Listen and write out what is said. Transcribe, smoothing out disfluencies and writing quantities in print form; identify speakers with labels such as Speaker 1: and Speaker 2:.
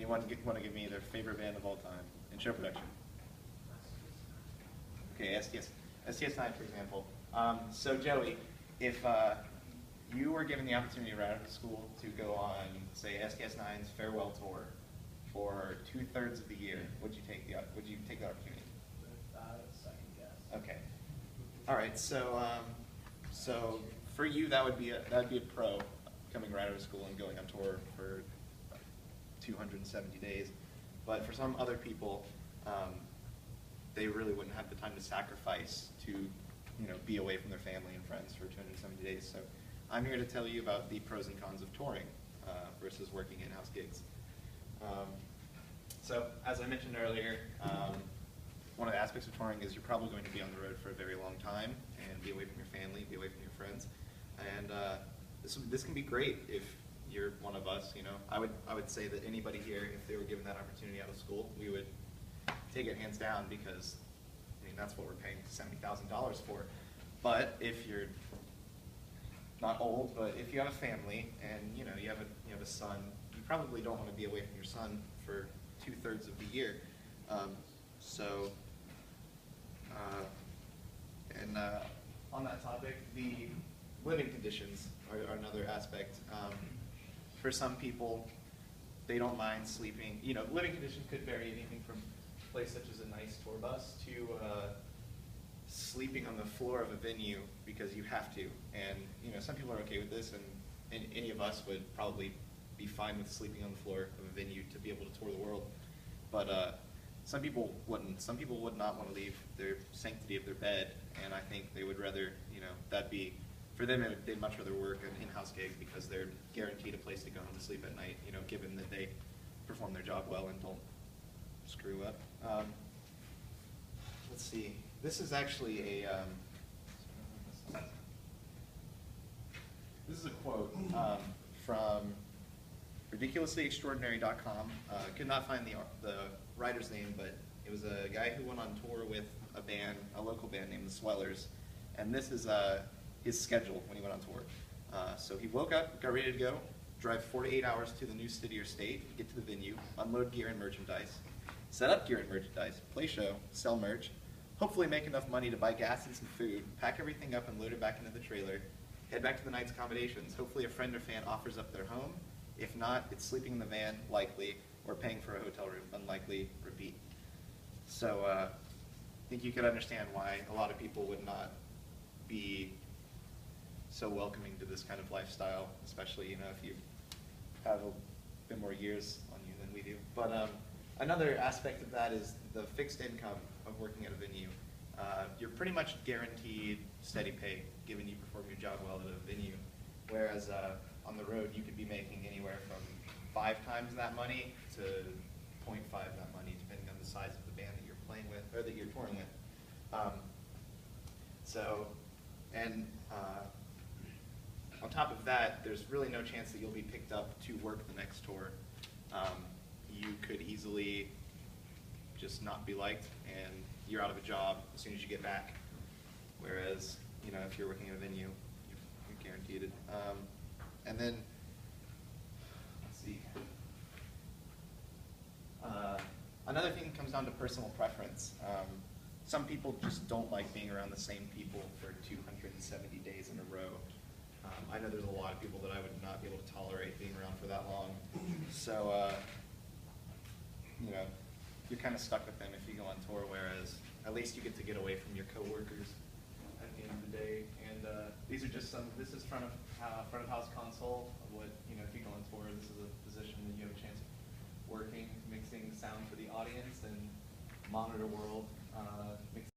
Speaker 1: Anyone want to give me their favorite band of all time in show production? Okay, STS9, for example. So Joey, if you were given the opportunity right out of school to go on, say, STS9's farewell tour for 2/3 of the year, would you take the opportunity?
Speaker 2: Second guess.
Speaker 1: Okay. All right. So for you, that would be a pro coming right out of school and going on tour for 270 days. But for some other people, they really wouldn't have the time to sacrifice to, be away from their family and friends for 270 days. So I'm here to tell you about the pros and cons of touring versus working in-house gigs. So as I mentioned earlier, one of the aspects of touring is you're probably going to be on the road for a very long time and be away from your family, be away from your friends. And this can be great if you're one of us. I would say that anybody here, if they were given that opportunity out of school, we would take it hands down, because that's what we're paying $70,000 for. But if you're not old, but if you have a family and you have a son, you probably don't want to be away from your son for 2/3 of the year. On that topic, the living conditions are another aspect. For some people, they don't mind sleeping. Living conditions could vary anything from a place such as a nice tour bus to sleeping on the floor of a venue because you have to. And some people are okay with this, and any of us would probably be fine with sleeping on the floor of a venue to be able to tour the world. But some people wouldn't. Some people would not want to leave their sanctity of their bed, and I think they would rather, that'd be, for them, they'd much rather work an in-house gig because they're guaranteed a place to go home to sleep at night, given that they perform their job well and don't screw up. Let's see. This is actually this is a quote from ridiculouslyextraordinary.com. Could not find the writer's name, but it was a guy who went on tour with a local band named the Swellers, and this is his schedule when he went on tour. So he woke up, got ready to go, drive 4 to 8 hours to the new city or state, get to the venue, unload gear and merchandise, set up gear and merchandise, play show, sell merch, hopefully make enough money to buy gas and some food, pack everything up and load it back into the trailer, head back to the night's accommodations. Hopefully a friend or fan offers up their home. If not, it's sleeping in the van, likely, or paying for a hotel room, unlikely, repeat. So I think you could understand why a lot of people would not be so welcoming to this kind of lifestyle, especially if you have a bit more years on you than we do. But another aspect of that is the fixed income of working at a venue. You're pretty much guaranteed steady pay, given you perform your job well at a venue, whereas on the road you could be making anywhere from 5 times that money to 0.5 that money, depending on the size of the band that you're playing with or that you're touring with. On top of that, there's really no chance that you'll be picked up to work the next tour. You could easily just not be liked, and you're out of a job as soon as you get back. Whereas, if you're working at a venue, you're guaranteed it. And then, let's see. Another thing comes down to personal preference. Some people just don't like being around the same people for 270 days in a row. I know there's a lot of people that I would not be able to tolerate being around for that long. So, you're kind of stuck with them if you go on tour, whereas at least you get to get away from your coworkers at the end of the day. And these are just this is front of house console of what, if you go on tour, this is a position that you have a chance of working, mixing sound for the audience and monitor world,